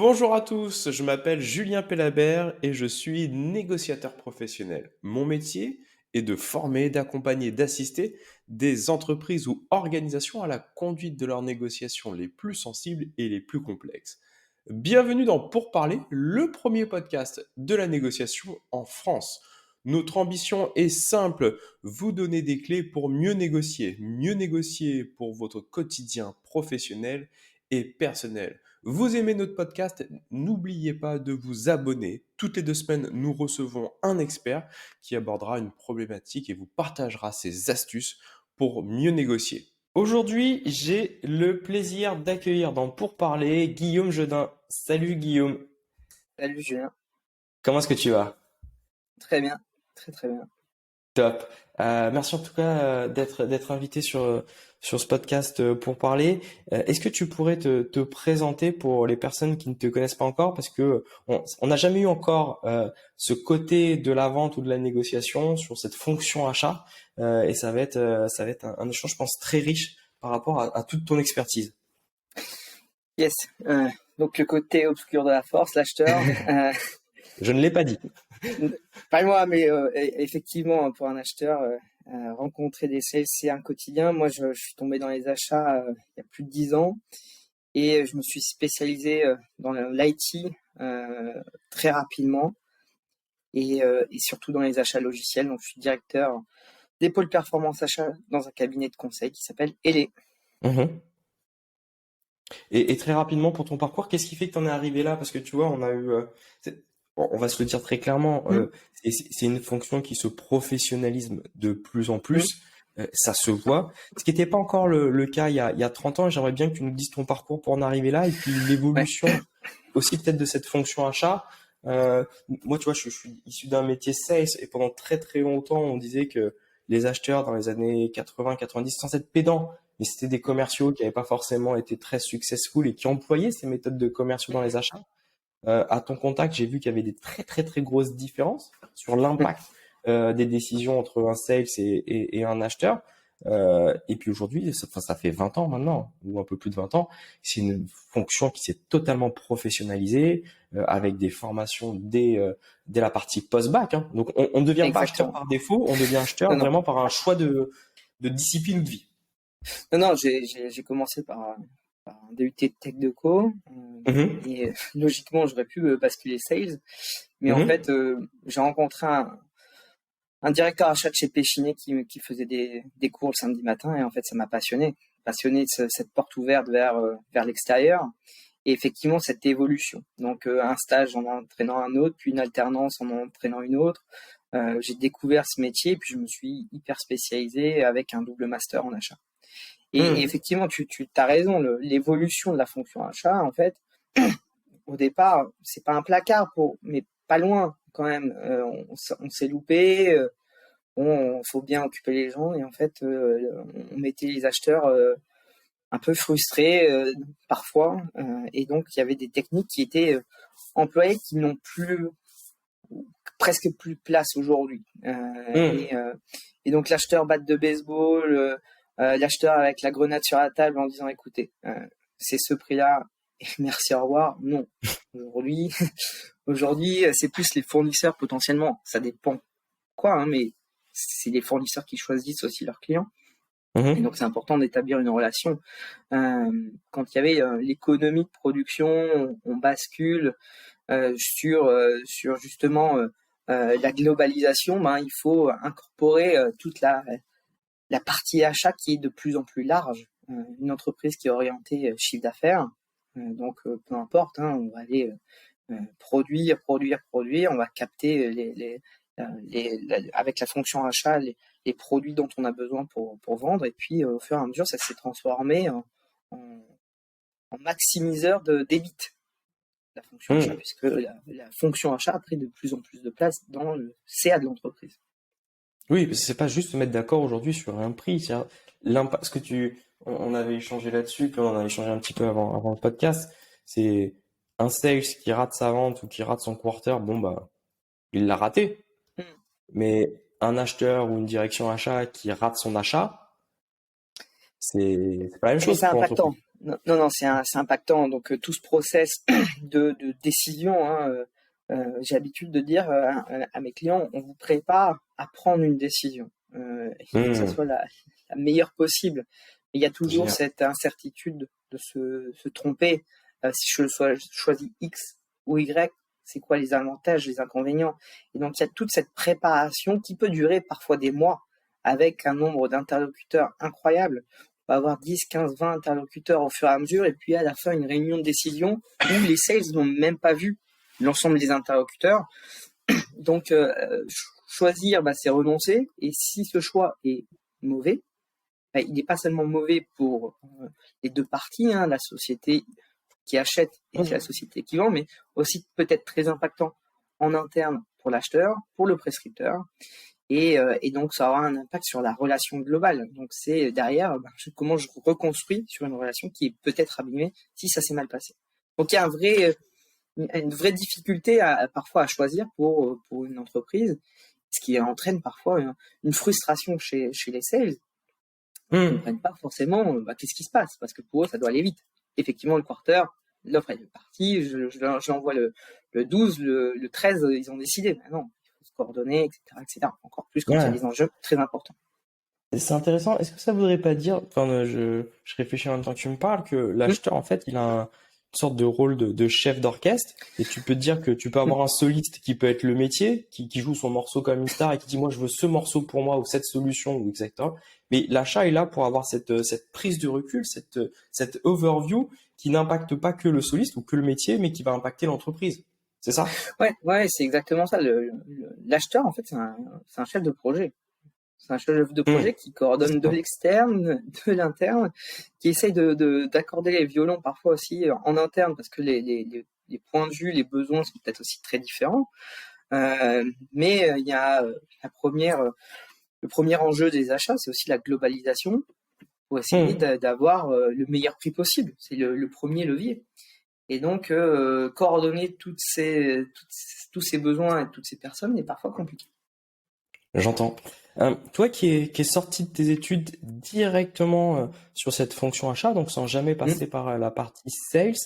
Bonjour à tous, je m'appelle Julien Pellabert et je suis négociateur professionnel. Mon métier est de former, d'accompagner, d'assister des entreprises ou organisations à la conduite de leurs négociations les plus sensibles et les plus complexes. Bienvenue dans Pour parler, le premier podcast de la négociation en France. Notre ambition est simple, vous donner des clés pour mieux négocier pour votre quotidien professionnel et personnel. Vous aimez notre podcast? N'oubliez pas de vous abonner. Toutes les 2 semaines, nous recevons un expert qui abordera une problématique et vous partagera ses astuces pour mieux négocier. Aujourd'hui, j'ai le plaisir d'accueillir dans Pour parler Guillaume Jedin. Salut Guillaume, Salut Julien, comment est-ce que tu vas? très bien, très très bien. Top. Merci en tout cas d'être invité sur ce podcast pour parler. Est-ce que tu pourrais te présenter pour les personnes qui ne te connaissent pas encore parce que on n'a jamais eu encore ce côté de la vente ou de la négociation sur cette fonction achat et ça va être un échange je pense très riche par rapport à toute ton expertise. Yes, donc le côté obscur de la force, l'acheteur, Je ne l'ai pas dit. pas moi, mais effectivement pour un acheteur, rencontrer des sales c'est un quotidien. Moi je suis tombé dans les achats il y a plus de 10 ans et je me suis spécialisé dans l'IT très rapidement et surtout dans les achats logiciels. Donc je suis directeur des pôles performance achat dans un cabinet de conseil qui s'appelle Elé. Mhm. Et très rapidement pour ton parcours, qu'est-ce qui fait que tu en es arrivé là? Parce que tu vois, on a eu, on va se le dire très clairement, c'est une fonction qui se professionnalise de plus en plus. Ça se voit. Ce qui n'était pas encore le cas il y a 30 ans. J'aimerais bien que tu nous dises ton parcours pour en arriver là et puis Ouais. l'évolution aussi peut-être de cette fonction achat. Moi, tu vois, je suis issu d'un métier sales et pendant très très longtemps, on disait que les acheteurs dans les années 80-90, sans être pédant, mais c'était des commerciaux qui n'avaient pas forcément été très successful et qui employaient ces méthodes de commerciaux dans les achats. À ton contact, j'ai vu qu'il y avait des très très très grosses différences sur l'impact des décisions entre un sales et un acheteur. Et puis aujourd'hui, ça fait 20 ans maintenant, ou un peu plus de 20 ans, c'est une fonction qui s'est totalement professionnalisée, avec des formations dès la partie post-bac, hein. Donc on ne devient pas acheteur Exactement. par défaut, on devient acheteur Non, non. vraiment par un choix de discipline ou de vie. Non, j'ai commencé par un DUT de tech de co, Mhm, et logiquement j'aurais pu basculer sales, mais en fait mhm, j'ai rencontré un directeur achat de chez Péchinet qui faisait des cours le samedi matin et en fait ça m'a passionné de cette porte ouverte vers l'extérieur et effectivement cette évolution. Donc un stage en entraînant un autre, puis une alternance en entraînant une autre. J'ai découvert ce métier puis je me suis hyper spécialisé avec un double master en achat. Et mhm, effectivement, tu as raison, l'évolution de la fonction achat, en fait, au départ, c'est pas un placard, mais pas loin quand même. On s'est loupé, bon, faut bien occuper les gens, et en fait, on mettait les acheteurs un peu frustrés parfois, et donc il y avait des techniques qui étaient employées qui n'ont plus presque plus place aujourd'hui. mhm. Et donc l'acheteur batte de baseball, l'acheteur avec la grenade sur la table en disant écoutez, c'est ce prix-là, et merci, au revoir. Non. Aujourd'hui, aujourd'hui, c'est plus les fournisseurs potentiellement. Ça dépend quoi, hein, mais c'est les fournisseurs qui choisissent aussi leurs clients. Et donc Mhm. c'est important d'établir une relation. Quand il y avait l'économie de production, on bascule sur justement la globalisation. Ben, il faut incorporer toute la partie achat qui est de plus en plus large. Une entreprise qui est orientée chiffre d'affaires, donc peu importe, hein, on va aller produire, on va capter avec la fonction achat les produits dont on a besoin pour vendre, et puis au fur et à mesure, ça s'est transformé en, en maximiseur de débit, la fonction achat, Mhm. puisque la fonction achat a pris de plus en plus de place dans le CA de l'entreprise. Oui, parce que c'est pas juste se mettre d'accord aujourd'hui sur un prix. L'impact, ce que on avait échangé là-dessus, puis on en avait échangé un petit peu avant le podcast. C'est un sales qui rate sa vente ou qui rate son quarter. Bon, bah, il l'a raté. Mm. Mais un acheteur ou une direction achat qui rate son achat, c'est pas la même Mais chose c'est pour impactant. l'entreprise. Non, non, non, c'est impactant. Donc tout ce process de décision, hein, j'ai l'habitude de dire à mes clients, on vous prépare à prendre une décision. Il faut que ça soit la meilleure possible. Mais il y a toujours Génial. cette incertitude de se tromper. Si je choisis X ou Y, c'est quoi les avantages, les inconvénients? Et donc il y a toute cette préparation qui peut durer parfois des mois avec un nombre d'interlocuteurs incroyable. On va avoir 10, 15, 20 interlocuteurs au fur et à mesure, et puis à la fin, une réunion de décision où les sales n'ont même pas vu l'ensemble des interlocuteurs. Donc, choisir, c'est renoncer, et si ce choix est mauvais, il n'est pas seulement mauvais pour les deux parties, hein, la société qui achète et la société qui vend, mais aussi peut-être très impactant en interne pour l'acheteur, pour le prescripteur, et donc ça aura un impact sur la relation globale. Donc c'est derrière comment je reconstruis sur une relation qui est peut-être abîmée si ça s'est mal passé. Donc il y a une vraie difficulté parfois à choisir pour une entreprise, ce qui entraîne parfois une frustration chez les sales. Ils ne comprennent pas forcément qu'est-ce qui se passe, parce que pour eux ça doit aller vite. Effectivement, le quarter, l'offre est partie, je l'envoie le 12, le 13, ils ont décidé. Mais non, il faut se coordonner, etc. Encore plus quand il y a des enjeux très importants. C'est intéressant. Est-ce que ça voudrait pas dire, enfin, je réfléchis en même temps que tu me parles, que l'acheteur, en fait, il a une sorte de rôle de chef d'orchestre, et tu peux te dire que tu peux avoir un soliste qui peut être le métier, qui joue son morceau comme une star et qui dit, moi, je veux ce morceau pour moi, ou cette solution, ou etc. Mais l'achat est là pour avoir cette prise de recul, cette overview qui n'impacte pas que le soliste ou que le métier, mais qui va impacter l'entreprise. C'est ça? Ouais, c'est exactement ça. L'acheteur, en fait, c'est un chef de projet. C'est un chef de projet qui coordonne de l'externe, de l'interne, qui essaye d'accorder les violons parfois aussi en interne, parce que les points de vue, les besoins sont peut-être aussi très différents. Mais il y a le premier enjeu des achats, c'est aussi la globalisation, pour essayer d'avoir le meilleur prix possible. C'est le premier levier. Et donc, coordonner tous ces besoins et toutes ces personnes est parfois compliqué. J'entends. Toi qui est sorti de tes études directement sur cette fonction achat, donc sans jamais passer par la partie sales,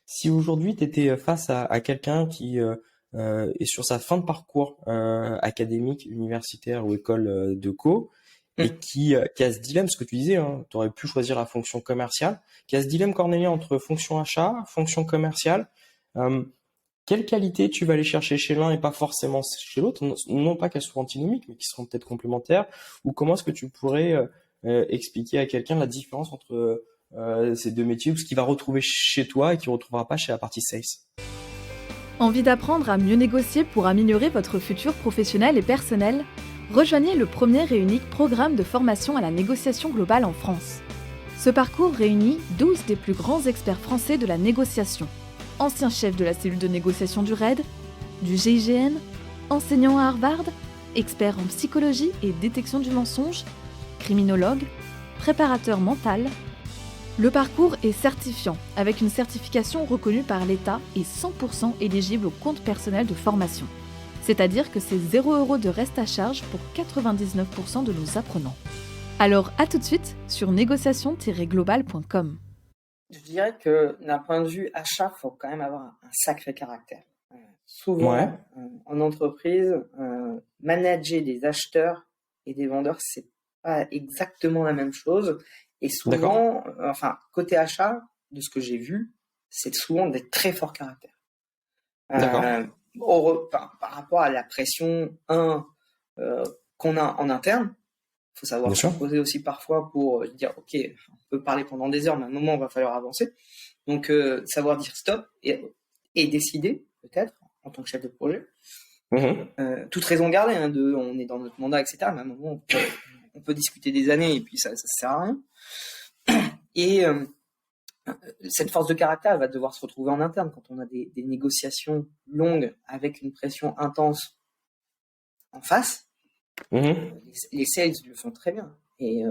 si aujourd'hui tu étais face à quelqu'un qui est sur sa fin de parcours académique, universitaire ou école de co, et qui a ce dilemme, ce que tu disais, hein, tu aurais pu choisir la fonction commerciale, qui a ce dilemme cornélien entre fonction achat, fonction commerciale, quelle qualité tu vas aller chercher chez l'un et pas forcément chez l'autre, non pas qu'elles soient antinomiques, mais qui seront peut-être complémentaires, ou comment est-ce que tu pourrais expliquer à quelqu'un la différence entre ces deux métiers, ou ce qu'il va retrouver chez toi et qu'il ne retrouvera pas chez la partie sales? Envie d'apprendre à mieux négocier pour améliorer votre futur professionnel et personnel? Rejoignez le premier et unique programme de formation à la négociation globale en France. Ce parcours réunit 12 des plus grands experts français de la négociation. Ancien chef de la cellule de négociation du RAID, du GIGN, enseignant à Harvard, expert en psychologie et détection du mensonge, criminologue, préparateur mental. Le parcours est certifiant, avec une certification reconnue par l'État et 100% éligible au compte personnel de formation. C'est-à-dire que c'est 0 € de reste à charge pour 99% de nos apprenants. Alors à tout de suite sur négociation-global.com. Je dirais que d'un point de vue achat, il faut quand même avoir un sacré caractère. Souvent, en entreprise, manager des acheteurs et des vendeurs, c'est pas exactement la même chose. Et souvent, côté achat, de ce que j'ai vu, c'est souvent des très forts caractères. Par rapport à la pression qu'on a en interne, il faut savoir se poser aussi parfois pour dire ok, on peut parler pendant des heures, mais à un moment il va falloir avancer. Donc savoir dire stop et décider peut-être en tant que chef de projet. Toute raison gardée, hein, on est dans notre mandat, etc. Mais à un moment on peut discuter des années et puis ça sert à rien. Et cette force de caractère elle va devoir se retrouver en interne quand on a des négociations longues avec une pression intense en face. Les sales le font très bien et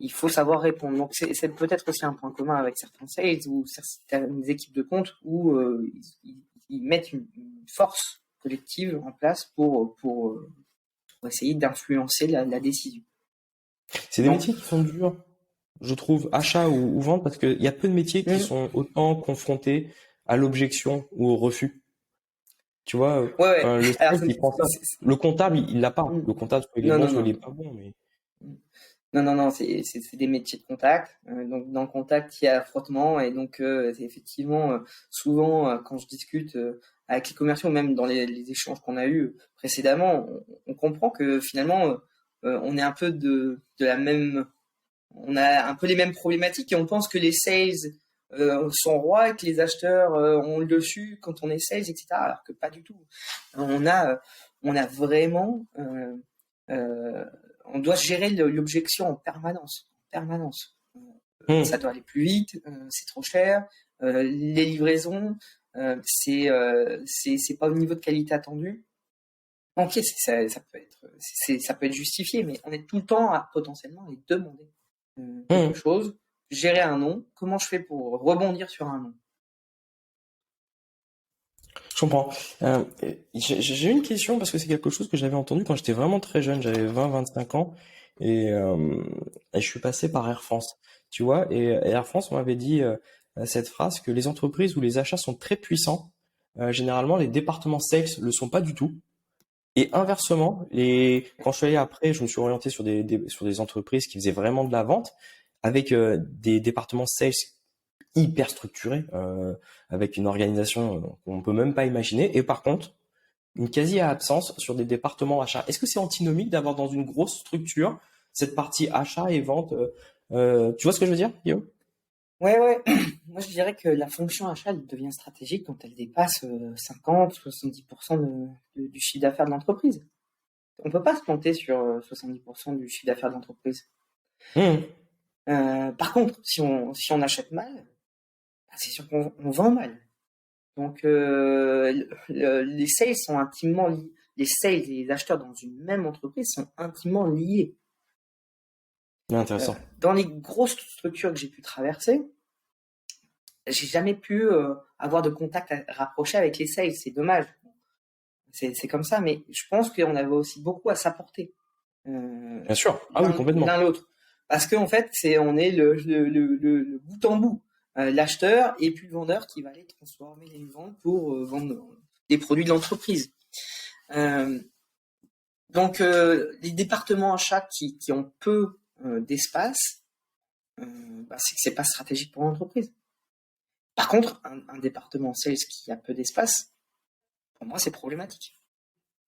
il faut savoir répondre. Donc c'est peut-être aussi un point commun avec certains sales ou certaines équipes de compte où ils mettent une force collective en place pour essayer d'influencer la décision. C'est des métiers qui sont durs. je trouve, achat ou vente, parce qu'il y a peu de métiers qui Mhm. sont autant confrontés à l'objection ou au refus. Tu vois, Ouais, ouais. le Alors, sales, il prend ça. Le comptable, il l'a pas. Le comptable, soit il est non, bon, non, soit il non. est pas bon, mais. Non, non, non, c'est des métiers de contact. Donc, dans le contact, il y a frottement. Et donc, c'est effectivement, souvent, quand je discute avec les commerciaux, même dans les échanges qu'on a eus précédemment, on comprend que finalement, on est un peu de la même. On a un peu les mêmes problématiques et on pense que les sales sont rois et que les acheteurs ont le dessus quand on est sales, etc. Alors que pas du tout. On a vraiment. Euh, on doit gérer l'objection en permanence. En permanence. Ça Hmm. doit aller plus vite, c'est trop cher. Les livraisons, c'est pas au niveau de qualité attendu. Ok, ça peut être justifié, mais on est tout le temps à potentiellement aller demander quelque Hmm. chose, gérer un nom. Comment je fais pour rebondir sur un nom? Je comprends. J'ai une question parce que c'est quelque chose que j'avais entendu quand j'étais vraiment très jeune, j'avais 20-25 ans et, euh, et je suis passé par Air France, tu vois, et Air France m'avait dit cette phrase que les entreprises où les achats sont très puissants, généralement les départements sales le sont pas du tout. Et inversement, quand je suis allé après, je me suis orienté sur sur des entreprises qui faisaient vraiment de la vente avec des départements sales hyper structurés, avec une organisation qu'on peut même pas imaginer. Et par contre, une quasi-absence sur des départements achats. Est-ce que c'est antinomique d'avoir dans une grosse structure cette partie achat et vente tu vois ce que je veux dire, Guillaume? Ouais, ouais. Moi, je dirais que la fonction achat elle devient stratégique quand elle dépasse 50-70% du chiffre d'affaires de l'entreprise. On peut pas se planter sur 70% du chiffre d'affaires de l'entreprise. Mmh. Par contre, si on achète mal, bah, c'est sûr qu'on vend mal. Donc, les sales sont intimement liés. Les sales et les acheteurs dans une même entreprise sont intimement liés. Intéressant. Dans les grosses structures que j'ai pu traverser, j'ai jamais pu avoir de contact rapproché avec les sales. C'est dommage. C'est comme ça, mais je pense qu'on avait aussi beaucoup à s'apporter Bien sûr. Ah oui, complètement. l'un l'autre. Parce qu'en fait, on est le bout en bout. L'acheteur et puis le vendeur qui va aller transformer les ventes pour vendre des produits de l'entreprise. Euh, donc, les départements achats qui ont peu d'espace, bah, c'est que c'est pas stratégique pour l'entreprise. Par contre, un département sales qui a peu d'espace, pour moi, c'est problématique.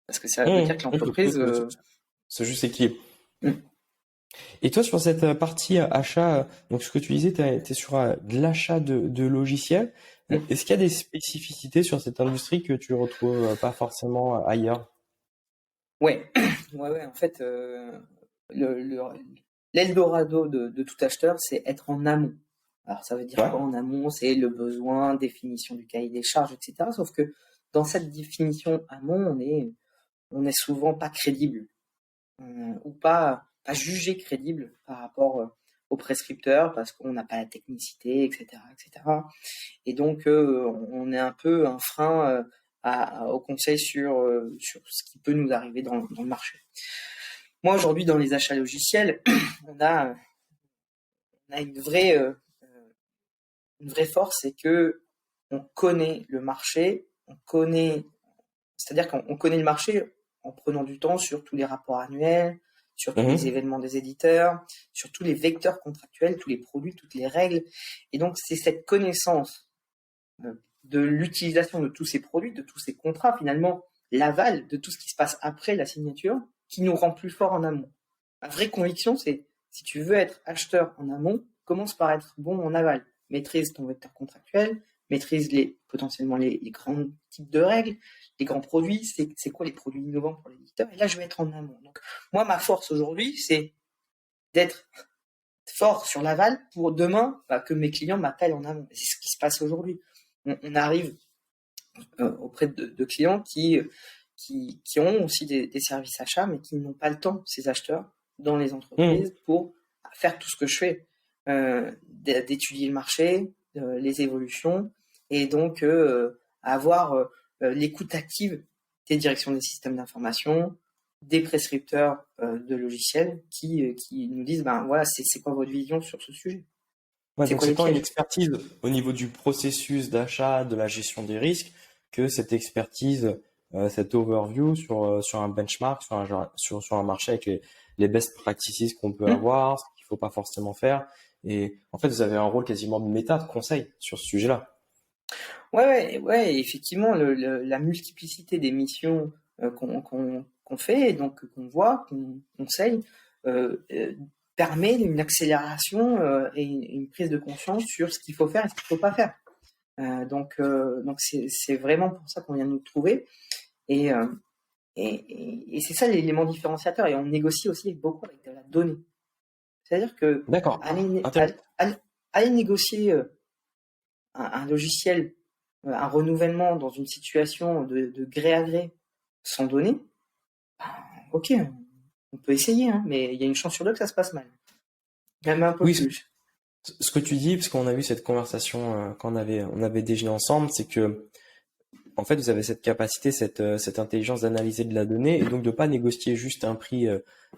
Parce que ça veut dire que Il l'entreprise... c'est juste équilibre. Mm. Et toi, sur cette partie achat, donc ce que tu disais, tu es sur de l'achat de logiciels. Mm. Est-ce qu'il y a des spécificités sur cette industrie que tu retrouves pas forcément ailleurs? Ouais. Ouais, en fait, l'Eldorado de tout acheteur, c'est être en amont. Alors, ça veut dire Ouais. quoi en amont? C'est le besoin, définition du cahier des charges, etc. Sauf que dans cette définition amont, on est souvent pas crédible ou pas jugé crédible par rapport au prescripteur parce qu'on n'a pas la technicité, etc., etc. Et donc, on est un peu un frein au conseil sur ce qui peut nous arriver dans le marché. Moi, aujourd'hui, dans les achats logiciels, on a une vraie force, c'est que on connaît le marché, c'est-à-dire qu'on connaît le marché en prenant du temps sur tous les rapports annuels, sur tous les Mhm. événements des éditeurs, sur tous les vecteurs contractuels, tous les produits, toutes les règles. Et donc, c'est cette connaissance de l'utilisation de tous ces produits, de tous ces contrats, finalement, l'aval de tout ce qui se passe après la signature, qui nous rend plus forts en amont. Ma vraie conviction, c'est si tu veux être acheteur en amont, commence par être bon en aval. Maîtrise ton vecteur contractuel, maîtrise potentiellement les grands types de règles, les grands produits, c'est quoi les produits innovants pour l'éditeur. Et là, je vais être en amont. Donc, moi, ma force aujourd'hui, c'est d'être fort sur l'aval pour demain que mes clients m'appellent en amont. C'est ce qui se passe aujourd'hui. On arrive auprès de clients qui ont aussi des services achats, mais qui n'ont pas le temps, ces acheteurs, dans les Mhm. entreprises, pour faire tout ce que je fais, d'étudier le marché, les évolutions, et donc avoir l'écoute active des directions des systèmes d'information, des prescripteurs de logiciels qui nous disent, ben voilà, c'est quoi votre vision sur ce sujet? Ouais, C'est donc quoi c'est les tant une pièges? expertise au niveau du processus d'achat, de la gestion des risques, que cette expertise, cette overview sur un benchmark, sur un marché avec les best practices qu'on peut Hmm. avoir, ce qu'il faut pas forcément faire. Et en fait, vous avez un rôle quasiment de méta, de conseil sur ce sujet-là. Ouais, effectivement, la multiplicité des missions qu'on fait, et donc qu'on voit, qu'on conseille, euh, euh, permet une accélération et une prise de conscience sur ce qu'il faut faire et ce qu'il faut pas faire. Donc c'est vraiment pour ça qu'on vient nous trouver. Et, euh, et c'est ça l'élément différenciateur. Et on négocie aussi beaucoup avec de la donnée. C'est-à-dire que D'accord. aller, né- Intéressant. aller- aller négocier un logiciel, un renouvellement dans une situation de gré à gré sans données, ok, on peut essayer, hein, mais il y a une chance sur deux que ça se passe mal. Même un peu Oui, plus. ce que tu dis, parce qu'on a eu cette conversation quand on avait déjeuné ensemble, c'est que en fait, vous avez cette capacité, cette intelligence d'analyser de la donnée et donc de pas négocier juste un prix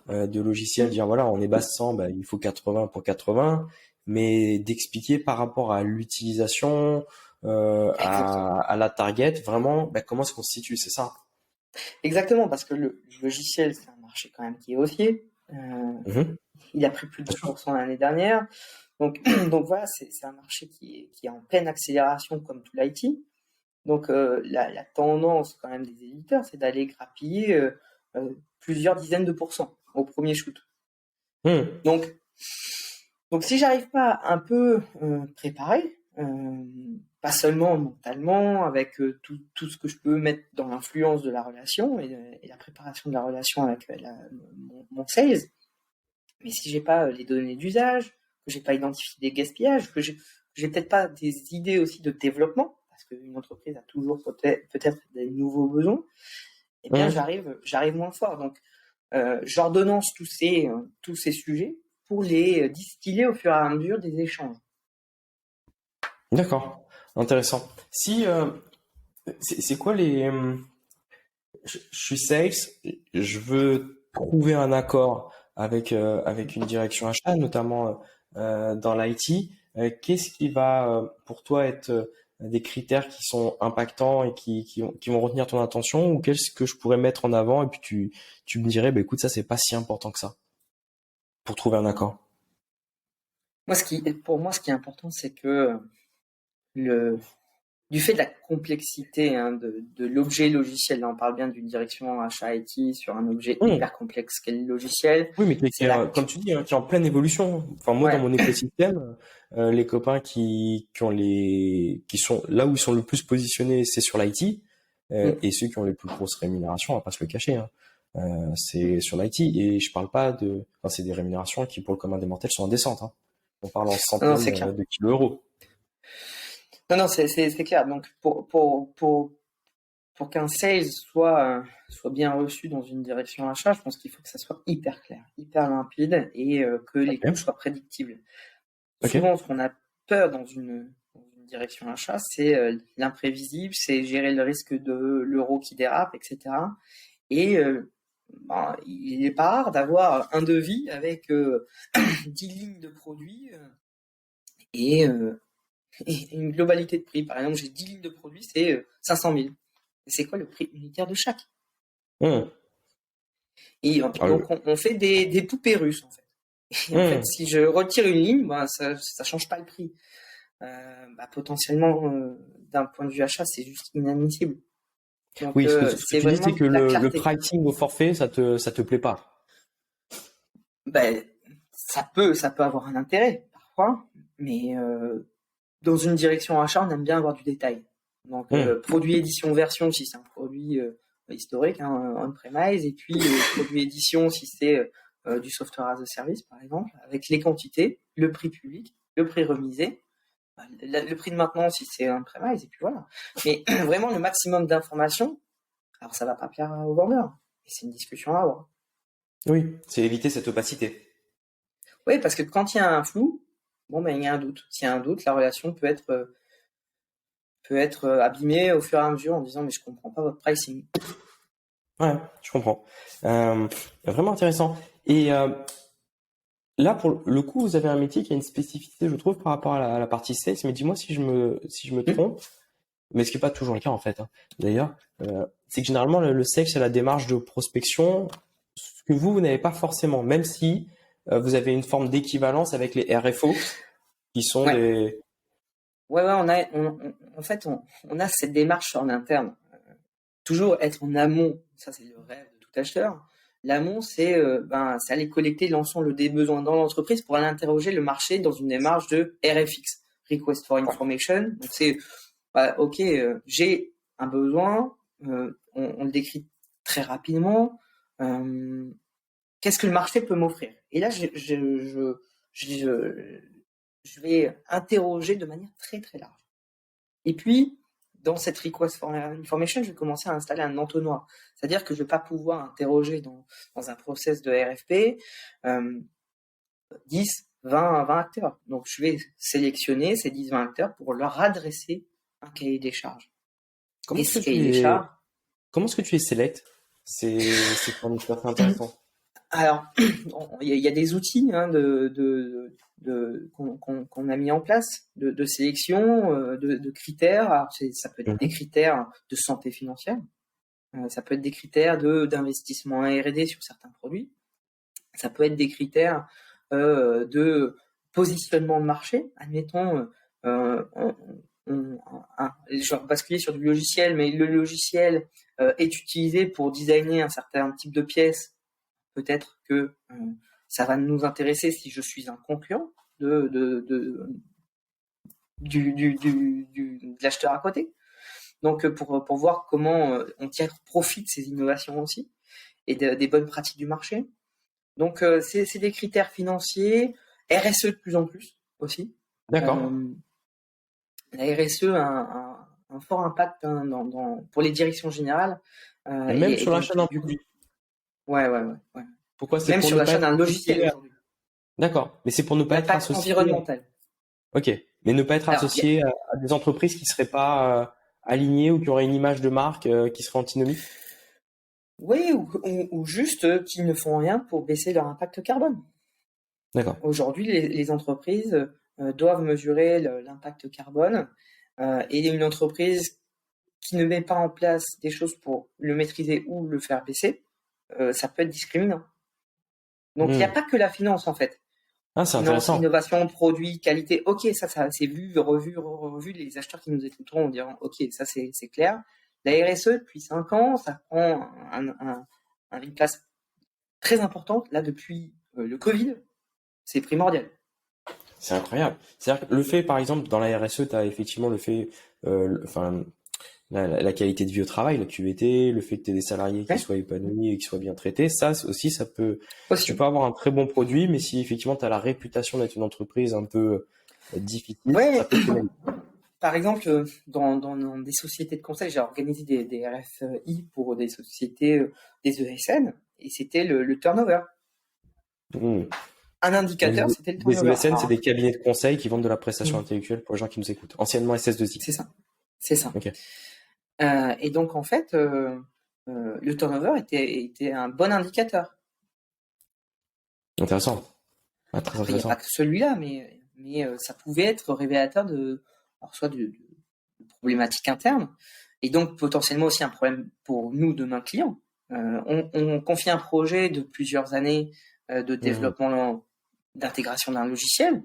de logiciel, dire voilà, on est basse 100, bah, il faut 80 pour 80, mais d'expliquer par rapport à l'utilisation, Exactement. à la target, vraiment, bah, comment se constitue, c'est ça. Exactement, parce que le logiciel, c'est un marché quand même qui est haussier. Mhm. Il a pris plus de Bien sûr. 10% l'année dernière. Donc, donc voilà, c'est un marché qui est en pleine accélération comme tout l'IT. Donc la tendance quand même des éditeurs, c'est d'aller grappiller plusieurs dizaines de pourcents au premier shoot. Mhm. Donc, donc si j'arrive pas un peu préparé, pas seulement mentalement, avec tout ce que je peux mettre dans l'influence de la relation et la préparation de la relation avec mon sales, mais si j'ai pas les données d'usage, que j'ai pas identifié des gaspillages, que j'ai peut-être pas des idées aussi de développement, parce qu'une entreprise a toujours peut-être des nouveaux besoins, eh bien Mhm. j'arrive moins fort. Donc j'ordonnance tous ces sujets pour les distiller au fur et à mesure des échanges. D'accord. Intéressant. Si, c'est quoi je suis sales, je veux trouver un accord avec une direction achat, notamment dans l'IT. Qu'est-ce qui va pour toi être des critères qui sont impactants et qui vont retenir ton attention, ou qu'est-ce que je pourrais mettre en avant et puis tu me dirais, bah, écoute, ça c'est pas si important que ça pour trouver un accord. Pour moi, ce qui est important, c'est que le, du fait de la complexité de l'objet logiciel, là on parle bien d'une direction achat IT sur un objet Hmm. hyper complexe qu'est le logiciel, Oui, mais c'est la... comme tu dis, hein, qui est en pleine évolution. Enfin, moi, dans Ouais. mon écosystème, les copains qui sont là où ils sont le plus positionnés, c'est sur l'IT, Mm. et ceux qui ont les plus grosses rémunérations, on va pas se le cacher, hein, c'est sur l'IT. Et je parle pas enfin, c'est des rémunérations qui, pour le commun des mortels, sont indécentes, hein. On parle en Non, centaines c'est clair. de kilos euros. Non, c'est clair. Donc, pour qu'un sales soit bien reçu dans une direction achat, je pense qu'il faut que ça soit hyper clair, hyper limpide et que les coûts Ok, soient prédictibles. ok. Souvent, ce qu'on a peur dans une direction achat, c'est l'imprévisible, c'est gérer le risque de l'euro qui dérape, etc. Et ben, il n'est pas rare d'avoir un devis avec 10 lignes de produits et, euh, et une globalité de prix. Par exemple, j'ai 10 lignes de produits, c'est 500 000. Et c'est quoi le prix unitaire de chaque? Hmm. Et Ah, donc, on fait des poupées russes, en fait. Et en fait, hmm. si je retire une ligne, ben, ça change pas le prix. Bah, potentiellement, d'un point de vue achat, c'est juste inadmissible. Donc, Oui, ce que c'est tu dis, vraiment c'est que la le clarté. pricing au forfait, ça te plaît pas. Ben, ça peut avoir un intérêt, parfois, mais dans une direction achat, on aime bien avoir du détail. Donc, Hmm. produit édition version, si c'est un produit historique, hein, on-premise, et puis produit édition, si c'est du software as a service, par exemple, avec les quantités, le prix public, le prix remisé, le prix de maintenance, si c'est on-premise, et puis voilà. Mais vraiment, le maximum d'informations, alors ça va pas plaire aux vendeurs. Et c'est une discussion à avoir. Oui, c'est éviter cette opacité. Oui, parce que quand il y a un flou, bon, ben, il y a un doute. S'il y a un doute, la relation peut être abîmée au fur et à mesure en disant mais je comprends pas votre pricing. Ouais, je comprends. Vraiment intéressant. Et là, pour le coup, vous avez un métier qui a une spécificité, je trouve, par rapport à la partie sales. Mais dis-moi si je me Hmm. trompe, mais ce qui n'est pas toujours le cas en fait, hein. D'ailleurs, c'est que généralement le sales, c'est la démarche de prospection, ce que vous n'avez pas forcément, même si vous avez une forme d'équivalence avec les RFO, qui sont Ouais, des. ouais, en fait, on a cette démarche en interne. Toujours être en amont, ça c'est le rêve de tout acheteur. L'amont, c'est aller collecter l'ensemble des besoins dans l'entreprise pour aller interroger le marché dans une démarche de RFX, Request for Information. Donc c'est, ok, j'ai un besoin, on le décrit très rapidement. Qu'est-ce que le marché peut m'offrir? Et là, je vais interroger de manière très très large. Et puis, dans cette request for information, je vais commencer à installer un entonnoir. C'est-à-dire que je ne vais pas pouvoir interroger dans un process de RFP 10, 20 acteurs. Donc, je vais sélectionner ces 10, 20 acteurs pour leur adresser un cahier des charges. Comment Et est-ce que ce tu cahier des les, charges, comment est-ce que tu les sélectes? C'est quand même tout à fait intéressant. alors, il y a des outils hein, qu'on a mis en place de sélection, de critères. Alors, ça peut être des Mhm. critères de santé financière. Ça peut être des critères d'investissement en R&D sur certains produits. Ça peut être des critères de positionnement de marché. Admettons, je vais basculer sur du logiciel, mais le logiciel est utilisé pour designer un certain type de pièce. Peut-être que ça va nous intéresser si je suis un concurrent de l'acheteur à côté. Donc, pour voir comment on tire profit de ces innovations aussi et des bonnes pratiques du marché. Donc, c'est des critères financiers, RSE de plus en plus aussi. D'accord. La RSE a un fort impact hein, pour les directions générales. Même Et sur l'achat donc, d'un du coup, produit. ouais. Pourquoi? C'est Même pour sur ne pas l'achat être d'un logiciel associé à. aujourd'hui. D'accord. Mais c'est pour ne pas être L'impact associé. environnemental. Ok. Mais ne pas être Alors, associé à des entreprises qui seraient pas alignées ou qui auraient une image de marque qui serait antinomique. oui, ou juste qu'ils ne font rien pour baisser leur impact carbone. D'accord. Aujourd'hui, les entreprises doivent mesurer l'impact carbone et une entreprise qui ne met pas en place des choses pour le maîtriser ou le faire baisser, ça peut être discriminant. Donc, il n'y a Hmm. pas que la finance, en fait. Ah, c'est Finance, intéressant. innovation, produit, qualité. Ok, ça c'est vu, revu. Les acheteurs qui nous écouteront diront, ok, ça c'est clair. La RSE, depuis 5 ans, ça prend une place très importante. Là, depuis le Covid, c'est primordial. C'est incroyable. C'est-à-dire que le fait, par exemple, dans la RSE, tu as effectivement le fait, enfin, la qualité de vie au travail, la QVT, le fait que tu aies des salariés qui Ouais, soient épanouis et qui soient bien traités, ça aussi, tu aussi. peux avoir un très bon produit, mais si effectivement tu as la réputation d'être une entreprise un peu difficile, ça Ouais, peut te pénaliser. par exemple, dans des sociétés de conseil, j'ai organisé des RFI pour des sociétés, des ESN, et c'était le turnover. Hmm. Un Donc, indicateur, c'était le des turnover. ESN, c'est Alors, des cabinets de conseil qui vendent de la prestation mm, intellectuelle pour les gens qui nous écoutent. Anciennement SS2I. c'est ça, c'est ça. Ok. Et donc, en fait, le turnover était un bon indicateur. Intéressant. Ah, très Après, il n'y a pas intéressant. que celui-là, mais ça pouvait être révélateur alors soit de problématiques internes, et donc potentiellement aussi un problème pour nous, demain clients. On confie un projet de plusieurs années de Hmm. développement, d'intégration d'un logiciel.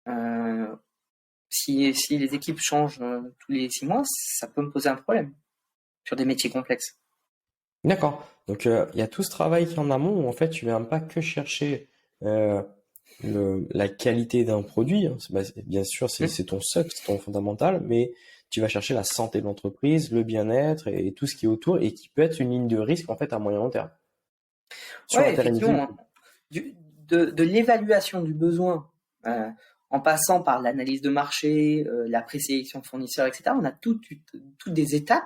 Euh, si les équipes changent tous les 6 mois, ça peut me poser un problème sur des métiers complexes. D'accord. Donc, il y a tout ce travail qui est en amont où en fait, tu viens pas que chercher euh, la qualité d'un produit, hein. Bien sûr, Hmm. c'est ton socle, c'est ton fondamental, mais tu vas chercher la santé de l'entreprise, le bien-être et tout ce qui est autour et qui peut être une ligne de risque en fait à moyen long terme sur la Ouais, pérennité. effectivement, de l'évaluation du besoin, euh, en passant par l'analyse de marché, la présélection de fournisseurs, etc. On a toutes des étapes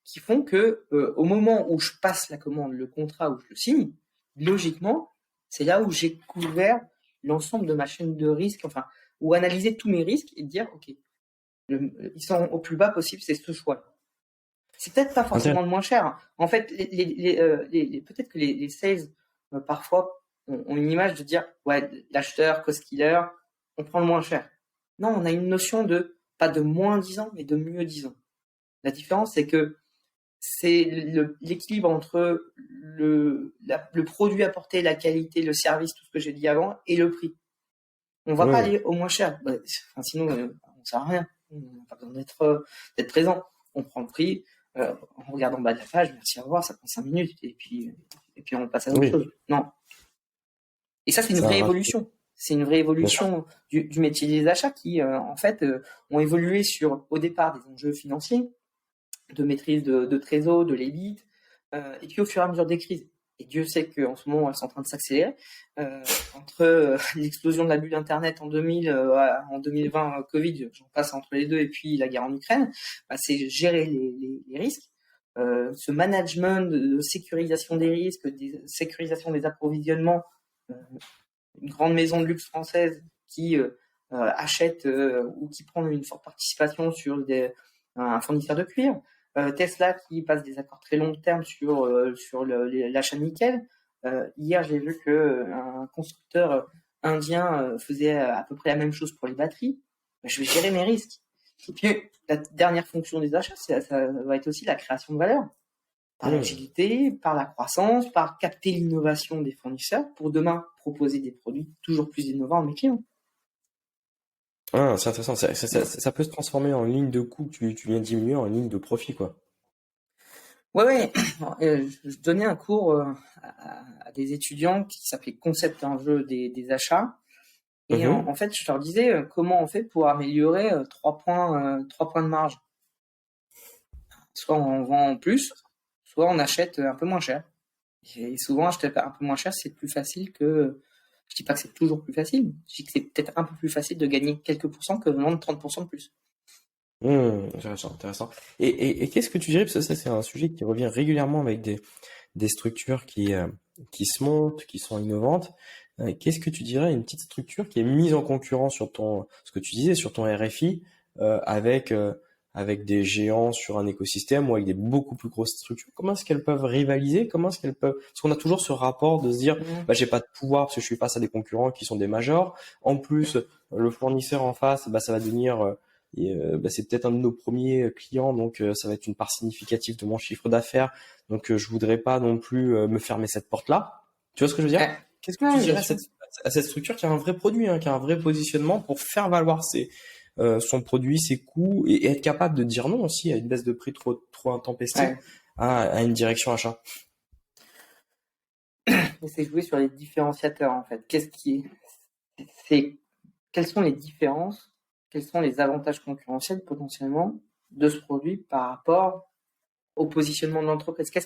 qui font que au moment où je passe la commande, le contrat, où je le signe, logiquement, c'est là où j'ai couvert l'ensemble de ma chaîne de risque, enfin, ou analyser tous mes risques et dire, ok, ils sont au plus bas possible, c'est ce choix. C'est peut-être pas forcément Intéressant. le moins cher. En fait, peut-être que les sales, parfois, ont une image de dire, ouais, l'acheteur, cost killer, on prend le moins cher. Non, on a une notion de, pas de moins disant, mais de mieux disant. La différence, c'est que c'est l'équilibre entre le produit apporté, la qualité, le service, tout ce que j'ai dit avant, et le prix. On va pas Ouais. aller au moins cher. Enfin, sinon, on sert à rien. On n'a pas besoin d'être présent. On prend le prix, on regarde en bas de la page, merci, au revoir, ça prend 5 minutes, et puis on passe à autre Oui, chose. Non. Et ça, c'est une ça vraie rassure, évolution. C'est une vraie bien sûr. évolution du métier des achats qui, en fait, ont évolué sur, au départ, des enjeux financiers, de maîtrise de trésor, de l'ébit, et puis au fur et à mesure des crises. Et Dieu sait qu'en ce moment, elles sont en train de s'accélérer. Entre l'explosion de la bulle Internet en 2000, en 2020, Covid, j'en passe entre les deux, et puis la guerre en Ukraine, c'est gérer les risques. Ce management de sécurisation des risques, sécurisation des approvisionnements, une grande maison de luxe française qui achète ou qui prend une forte participation sur un fournisseur de cuir, Tesla qui passe des accords très long terme sur l'achat de nickel. Hier, j'ai vu qu'un constructeur indien faisait à peu près la même chose pour les batteries. Je vais gérer mes risques. Et puis, la dernière fonction des achats, ça va être aussi la création de valeur. Par l'agilité, par la croissance, par capter l'innovation des fournisseurs pour demain proposer des produits toujours plus innovants à mes clients. Ah, c'est intéressant. Ça peut se transformer en ligne de coût que tu viens de diminuer en ligne de profit, quoi. Ouais. Je donnais un cours à des étudiants qui s'appelait Concept un jeu des achats. Et Mhm. en fait, je leur disais comment on fait pour améliorer 3 points de marge. Soit on vend plus, soit on achète un peu moins cher. Et souvent, acheter un peu moins cher, c'est plus facile que... Je dis pas que c'est toujours plus facile, je dis que c'est peut-être un peu plus facile de gagner quelques pourcents que de vendre 30% de plus. Intéressant, intéressant. Et qu'est-ce que tu dirais, parce que ça c'est un sujet qui revient régulièrement avec des structures qui se montent, qui sont innovantes. Qu'est-ce que tu dirais à une petite structure qui est mise en concurrence sur ce que tu disais, sur ton RFI, avec des géants sur un écosystème ou avec des beaucoup plus grosses structures? Comment est-ce qu'elles peuvent rivaliser? Comment est-ce qu'elles peuvent, parce qu'on a toujours ce rapport de se dire, Mmh. bah, j'ai pas de pouvoir parce que je suis face à des concurrents qui sont des majors. En plus, le fournisseur en face, bah, ça va devenir, bah, c'est peut-être un de nos premiers clients, donc ça va être une part significative de mon chiffre d'affaires. Donc je voudrais pas non plus me fermer cette porte-là. Tu vois ce que je veux dire? Ouais. Qu'est-ce que tu Ouais, bien dirais sûr. à cette structure qui a un vrai produit, hein, qui a un vrai positionnement pour faire valoir son produit, ses coûts et être capable de dire non aussi à une baisse de prix trop intempestive Ouais. à une direction achat? Et c'est jouer sur les différenciateurs en fait. Quelles sont les différences, quels sont les avantages concurrentiels potentiellement de ce produit par rapport au positionnement de l'entreprise? Qu'est-ce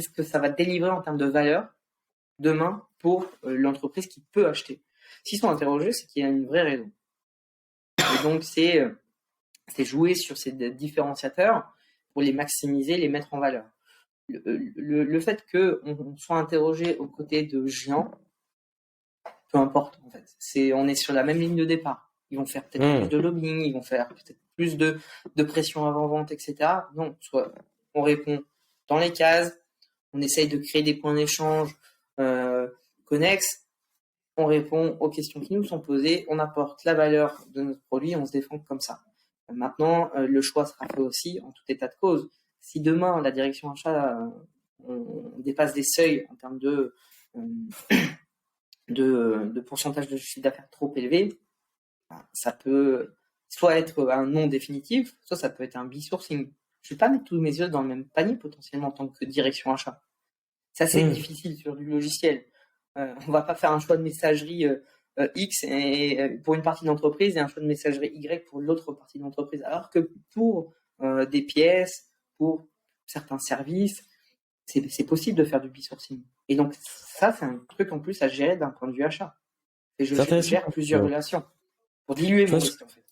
que ça va délivrer en termes de valeur demain pour l'entreprise qui peut acheter? S'ils sont interrogés, c'est qu'il y a une vraie raison. Et donc c'est jouer sur ces différenciateurs pour les maximiser, les mettre en valeur. Le fait qu'on soit interrogé aux côtés de géants, peu importe en fait. On est sur la même ligne de départ. Ils vont faire peut-être plus de lobbying, ils vont faire peut-être plus de pression avant-vente, etc. Non, soit on répond dans les cases, on essaye de créer des points d'échange connexes, on répond aux questions qui nous sont posées, on apporte la valeur de notre produit, on se défend comme ça. Maintenant, le choix sera fait aussi en tout état de cause. Si demain, la direction achat, on dépasse des seuils en termes de pourcentage de chiffre d'affaires trop élevé, ça peut soit être un non définitif, soit ça peut être un b-sourcing. Je ne vais pas mettre tous mes œufs dans le même panier potentiellement en tant que direction achat. C'est assez difficile sur du logiciel. On ne va pas faire un choix de messagerie X pour une partie de l'entreprise et un choix de messagerie Y pour l'autre partie de l'entreprise. Alors que pour des pièces, pour certains services, c'est possible de faire du b-sourcing. Et donc ça, c'est un truc en plus à gérer d'un point de vue achat. Et je gère plusieurs relations pour diluer mon risque en fait.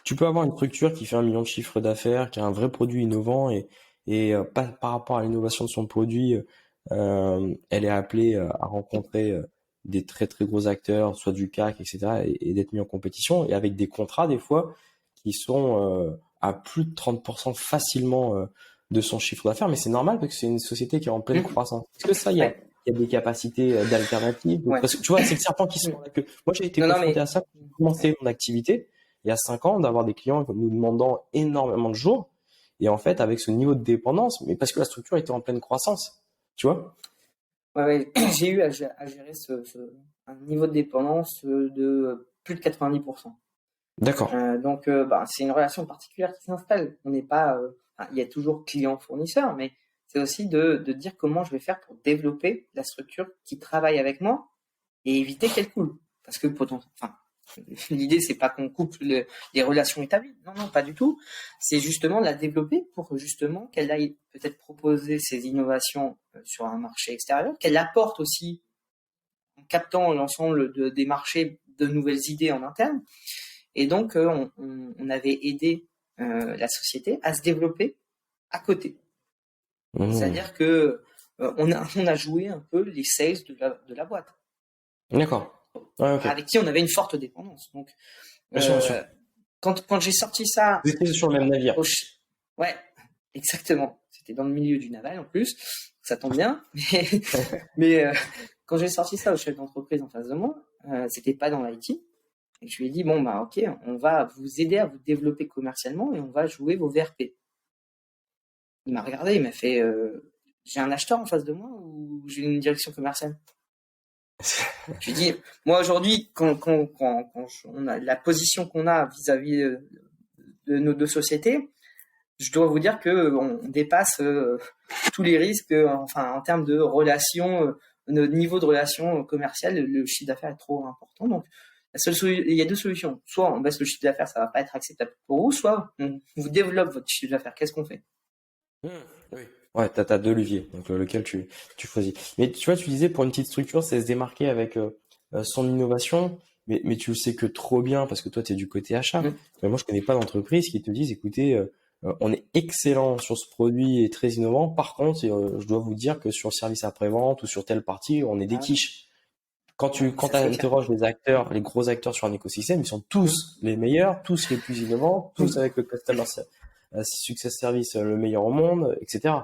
Tu peux avoir une structure qui fait 1 million de chiffre d'affaires, qui a un vrai produit innovant et par rapport à l'innovation de son produit, elle est appelée à rencontrer des très très gros acteurs, soit du CAC, etc., et d'être mis en compétition et avec des contrats des fois qui sont à plus de 30% facilement de son chiffre d'affaires, mais c'est normal parce que c'est une société qui est en pleine croissance. Est-ce que ça, Ouais, il y a des capacités d'alternatives? ouais. Parce que tu vois, c'est le serpent qui se mord la queue. Moi, j'ai été Non, confronté mais à ça quand j'ai commencé mon activité il y a 5 ans, d'avoir des clients nous demandant énormément de jours. Et en fait, avec ce niveau de dépendance, mais parce que la structure était en pleine croissance, tu vois? ouais, j'ai eu à gérer un niveau de dépendance de plus de 90%. D'accord. Donc, c'est une relation particulière qui s'installe. On n'est pas, il y a toujours client-fournisseur, mais c'est aussi de dire comment je vais faire pour développer la structure qui travaille avec moi et éviter qu'elle coule. Parce que l'idée, c'est pas qu'on coupe les relations établies. Non, non, pas du tout. C'est justement de la développer pour justement qu'elle aille peut-être proposer ses innovations sur un marché extérieur, qu'elle apporte aussi, en captant l'ensemble des marchés, de nouvelles idées en interne. Et donc, on avait aidé la société à se développer à côté. Mmh. C'est-à-dire que on a joué un peu les sales de la boîte. D'accord. Ouais, ok. Avec qui on avait une forte dépendance. Donc, Bien sûr, bien sûr. quand j'ai sorti ça, Vous étiez sur le même navire. ouais, exactement. C'était dans le milieu du naval en plus, ça tombe bien. Mais quand j'ai sorti ça au chef d'entreprise en face de moi, c'était pas dans l'IT. Et je lui ai dit, bon, ok, on va vous aider à vous développer commercialement et on va jouer vos VRP. Il m'a regardé, il m'a fait, j'ai un acheteur en face de moi ou j'ai une direction commerciale? Je lui ai dit, moi aujourd'hui, quand on a la position qu'on a vis-à-vis de nos deux sociétés, je dois vous dire que on dépasse tous les risques, en termes de relations, notre niveau de relation commerciale, le chiffre d'affaires est trop important. Donc, il y a deux solutions. Soit on baisse le chiffre d'affaires, ça va pas être acceptable pour vous, soit on vous développe votre chiffre d'affaires. Qu'est-ce qu'on fait? Oui. Ouais, t'as deux leviers, donc lequel tu choisis. Mais tu vois, tu disais pour une petite structure, c'est se démarquer avec son innovation, mais tu le sais que trop bien parce que toi, tu es du côté achat. Mais moi, je connais pas d'entreprise qui te disent, écoutez, on est excellent sur ce produit et très innovant. Par contre, je dois vous dire que sur le service après-vente ou sur telle partie, on est des quiches. Quand tu interroges les acteurs, les gros acteurs sur un écosystème, ils sont tous les meilleurs, tous les plus innovants, tous avec le customer success service le meilleur au monde, etc.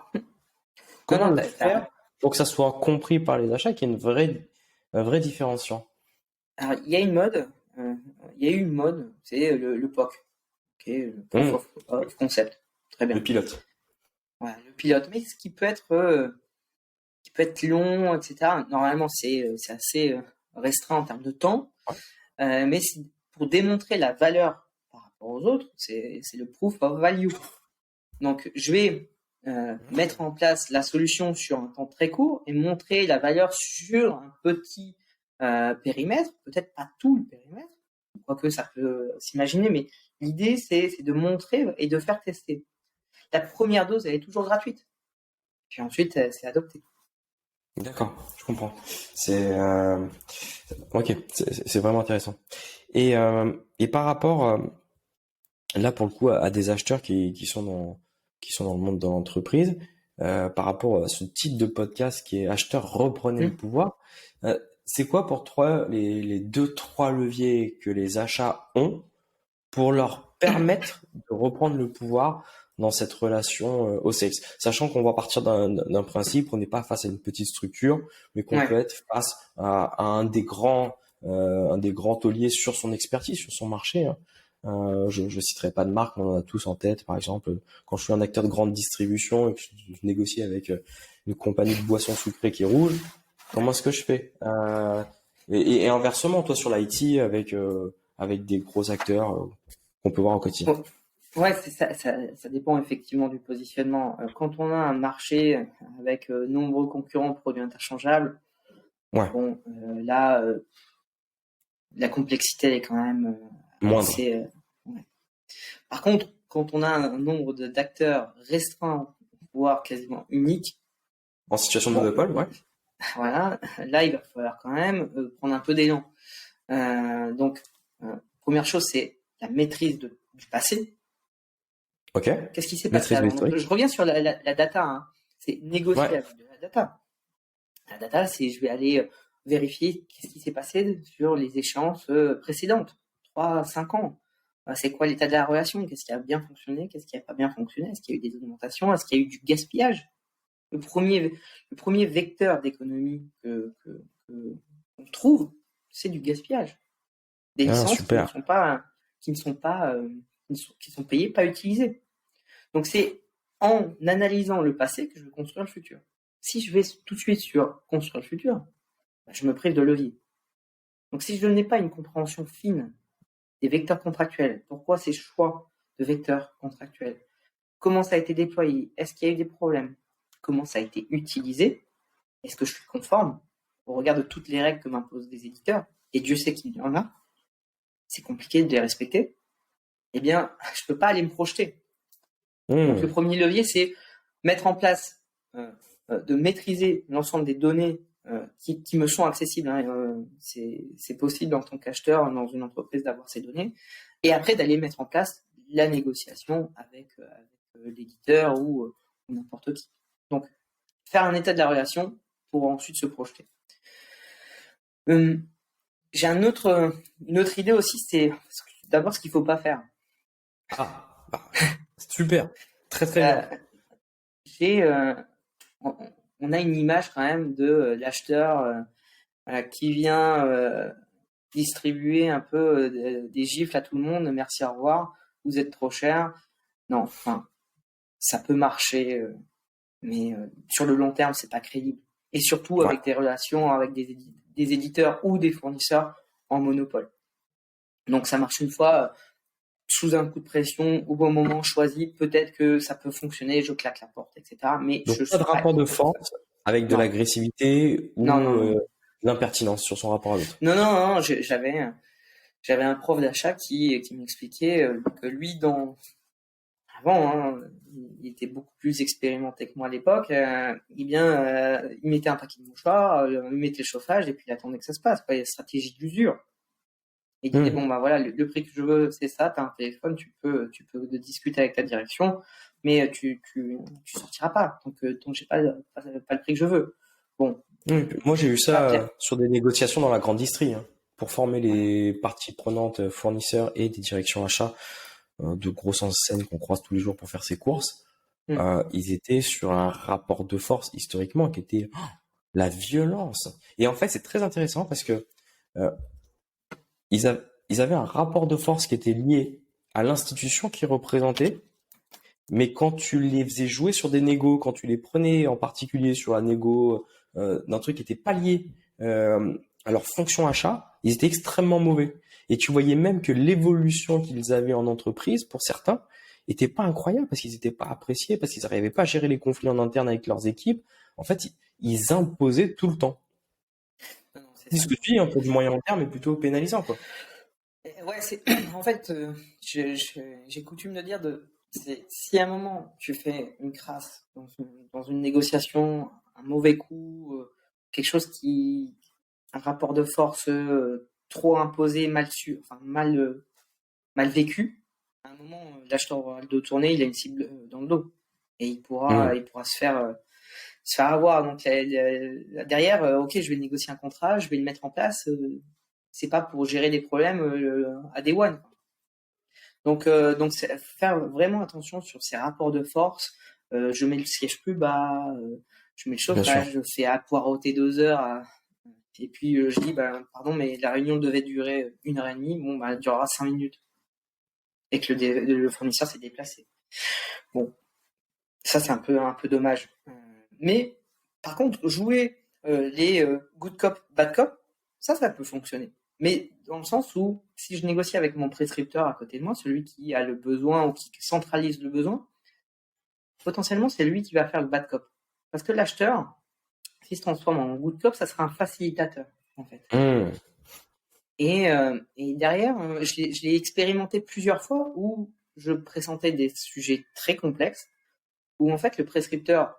Comment le faire pour que ça soit compris par les achats, qu'il y ait un vrai différenciant? Alors, il y a une mode, c'est le POC, le Proof of Concept. Très bien. Le pilote. Ouais, le pilote. Mais ce qui peut être long, etc. Normalement, c'est assez restreint en termes de temps. Mais pour démontrer la valeur par rapport aux autres, c'est le proof of value. Donc, je vais mettre en place la solution sur un temps très court et montrer la valeur sur un petit périmètre, peut-être pas tout le périmètre, quoique ça peut s'imaginer, mais l'idée, c'est de montrer et de faire tester. La première dose, elle est toujours gratuite. Puis ensuite, c'est adopté. D'accord, je comprends. Ok, c'est vraiment intéressant. Et par rapport là pour le coup à des acheteurs qui sont dans le monde de l'entreprise, par rapport à ce type de podcast qui est acheteur reprenez le pouvoir, c'est quoi pour toi les 2-3 leviers que les achats ont pour leur permettre de reprendre le pouvoir dans cette relation au sexe, sachant qu'on va partir d'un principe, on n'est pas face à une petite structure, mais qu'on peut être face à un des grands tauliers sur son expertise, sur son marché. Je citerai pas de marque, on en a tous en tête. Par exemple, quand je suis un acteur de grande distribution et que je négocie avec une compagnie de boissons sucrées qui est rouge, comment est-ce que je fais? Et inversement, toi sur l'IT avec des gros acteurs qu'on peut voir au quotidien. Ouais, ça dépend effectivement du positionnement. Quand on a un marché avec nombreux concurrents de produits interchangeables, bon, là, la complexité elle est quand même moindre. assez. Par contre, quand on a un nombre d'acteurs restreint, voire quasiment unique, en situation de monopole, voilà, là, il va falloir quand même prendre un peu d'élan. Donc, première chose, c'est la maîtrise du passé. Ok. Qu'est-ce qui s'est passé avant? Donc, je reviens sur la data. Hein. C'est négocier avec de la data. La data, c'est je vais aller vérifier qu'est-ce qui s'est passé sur les échéances précédentes, 3-5 ans. C'est quoi l'état de la relation? Qu'est-ce qui a bien fonctionné? Qu'est-ce qui a pas bien fonctionné? Est-ce qu'il y a eu des augmentations? Est-ce qu'il y a eu du gaspillage? Le premier vecteur d'économie qu'on trouve, c'est du gaspillage. Des licences super. qui sont payées, pas utilisées. Donc c'est en analysant le passé que je vais construire le futur. Si je vais tout de suite sur construire le futur, je me prive de levier. Donc si je n'ai pas une compréhension fine des vecteurs contractuels, pourquoi ces choix de vecteurs contractuels, comment ça a été déployé, est-ce qu'il y a eu des problèmes, comment ça a été utilisé, est-ce que je suis conforme au regard de toutes les règles que m'imposent les éditeurs, et Dieu sait qu'il y en a, c'est compliqué de les respecter, eh bien, je ne peux pas aller me projeter. Donc le premier levier, c'est mettre en place, de maîtriser l'ensemble des données qui me sont accessibles. C'est possible en tant qu'acheteur dans une entreprise d'avoir ces données, et après d'aller mettre en place la négociation avec l'éditeur ou n'importe qui. Donc faire un état de la relation pour ensuite se projeter. J'ai une autre idée aussi, c'est d'abord ce qu'il ne faut pas faire. Super, très très bien. On a une image quand même de l'acheteur qui vient distribuer un peu des gifles à tout le monde. Merci, au revoir. Vous êtes trop cher. Non, enfin, ça peut marcher, mais sur le long terme, c'est pas crédible. Et surtout avec des relations avec des éditeurs ou des fournisseurs en monopole. Donc ça marche une fois. Sous un coup de pression, au bon moment choisi, peut-être que ça peut fonctionner, je claque la porte, etc. Mais donc pas de rapport de force avec de l'agressivité ou l'impertinence sur son rapport à l'autre. Non, j'avais un prof d'achat qui m'expliquait que lui, avant, il était beaucoup plus expérimenté que moi à l'époque, il mettait un paquet de mouchoirs, il mettait le chauffage et puis il attendait que ça se passe. Il y a une stratégie d'usure. Et il disait, bon, bah voilà, le prix que je veux, c'est ça, t'as un téléphone, tu peux discuter avec ta direction, mais tu sortiras pas, donc j'ai pas le prix que je veux. Bon. Moi, j'ai eu ça sur des négociations dans la grande distrie, pour former les parties prenantes, fournisseurs et des directions achats de grosses enseignes qu'on croise tous les jours pour faire ses courses. Ils étaient sur un rapport de force historiquement qui était la violence. Et en fait, c'est très intéressant parce que ils avaient un rapport de force qui était lié à l'institution qu'ils représentaient, mais quand tu les faisais jouer sur des négos, quand tu les prenais en particulier sur la négo d'un truc qui n'était pas lié à leur fonction achat, ils étaient extrêmement mauvais. Et tu voyais même que l'évolution qu'ils avaient en entreprise, pour certains, était pas incroyable parce qu'ils n'étaient pas appréciés, parce qu'ils n'arrivaient pas à gérer les conflits en interne avec leurs équipes. En fait, ils imposaient tout le temps. C'est ce que tu dis, pour du moyen long terme, mais plutôt pénalisant, quoi. Ouais, en fait, j'ai coutume de dire si à un moment tu fais une crasse dans une négociation, un mauvais coup, quelque chose un rapport de force trop imposé, mal vécu, à un moment, l'acheteur aura le dos tourné, il a une cible dans le dos et il pourra se faire avoir. Donc derrière, ok, je vais négocier un contrat, je vais le mettre en place. C'est pas pour gérer des problèmes à day one. Donc faire vraiment attention sur ces rapports de force. Je mets le siège plus bas, je mets le chauffage, je fais poireauter 2 heures, et puis je dis pardon, mais la réunion devait durer 1h30. Bon, elle durera 5 minutes. Et que le fournisseur s'est déplacé. Bon, ça c'est un peu dommage. Mais par contre, jouer les good cop, bad cop, ça peut fonctionner. Mais dans le sens où, si je négocie avec mon prescripteur à côté de moi, celui qui a le besoin ou qui centralise le besoin, potentiellement c'est lui qui va faire le bad cop. Parce que l'acheteur, s'il se transforme en good cop, ça sera un facilitateur, en fait. Et derrière, je l'ai expérimenté plusieurs fois où je présentais des sujets très complexes, où en fait le prescripteur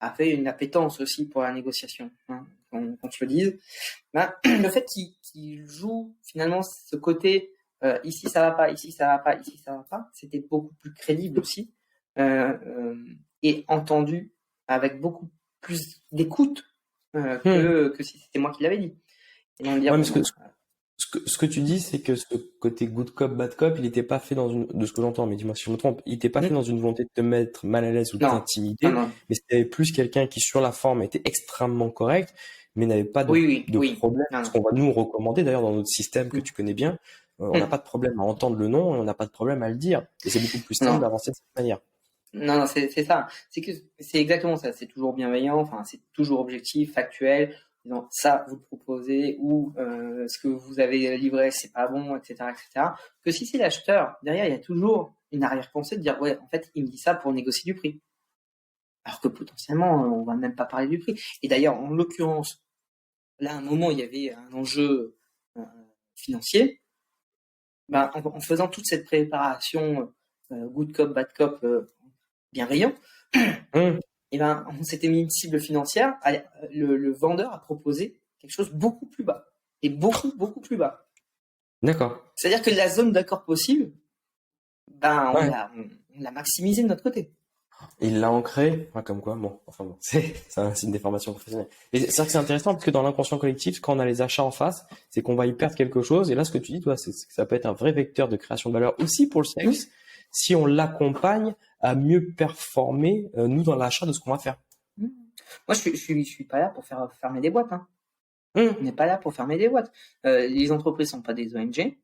a fait une appétence aussi pour la négociation, qu'on se le dise. Le fait qu'il joue finalement ce côté ici ça va pas, ici ça va pas, ici ça va pas, c'était beaucoup plus crédible aussi et entendu avec beaucoup plus d'écoute que si c'était moi qui l'avais dit. Et on dire, Ce que tu dis, c'est que ce côté good cop, bad cop, il n'était pas fait de ce que j'entends, mais dis-moi si je me trompe, il n'était pas fait Hmm. dans une volonté de te mettre mal à l'aise ou de Non, non, t'intimider, non. mais c'était plus quelqu'un qui, sur la forme, était extrêmement correct, mais n'avait pas Oui, oui, de oui. problème. Non, Ce non. qu'on va nous recommander, d'ailleurs, dans notre système que Hmm. tu connais bien, on n'a Hmm. pas de problème à entendre le nom et on n'a pas de problème à le dire. Et c'est beaucoup plus simple Non, d'avancer de cette manière. non, non, c'est ça. C'est que c'est exactement ça. C'est toujours bienveillant. Enfin, c'est toujours objectif, factuel. Disant, ça, vous le proposez ou ce que vous avez livré, c'est pas bon, etc., etc. Que si c'est l'acheteur, derrière, il y a toujours une arrière-pensée de dire, ouais, en fait, il me dit ça pour négocier du prix. Alors que potentiellement, on va même pas parler du prix. Et d'ailleurs, en l'occurrence, là, à un moment, il y avait un enjeu euh, financier. Ben, en faisant toute cette préparation good cop, bad cop, bienveillant, Hum, et ben, on s'était mis une cible financière. Le vendeur a proposé quelque chose beaucoup plus bas. Et beaucoup, beaucoup plus bas. d'accord. C'est-à-dire que la zone d'accord possible, ben, Ouais. on l'a maximisé de notre côté. Il l'a ancré, enfin, comme quoi, bon, enfin bon, c'est une déformation professionnelle. Et c'est vrai que c'est intéressant parce que dans l'inconscient collectif, quand on a les achats en face, c'est qu'on va y perdre quelque chose. Et là, ce que tu dis, toi, c'est que ça peut être un vrai vecteur de création de valeur aussi pour le sales, si on l'accompagne à mieux performer, nous, dans l'achat de ce qu'on va faire. Moi, je suis pas là pour faire fermer des boîtes. Hein. Hum, On n'est pas là pour fermer des boîtes. Les entreprises sont pas des ONG.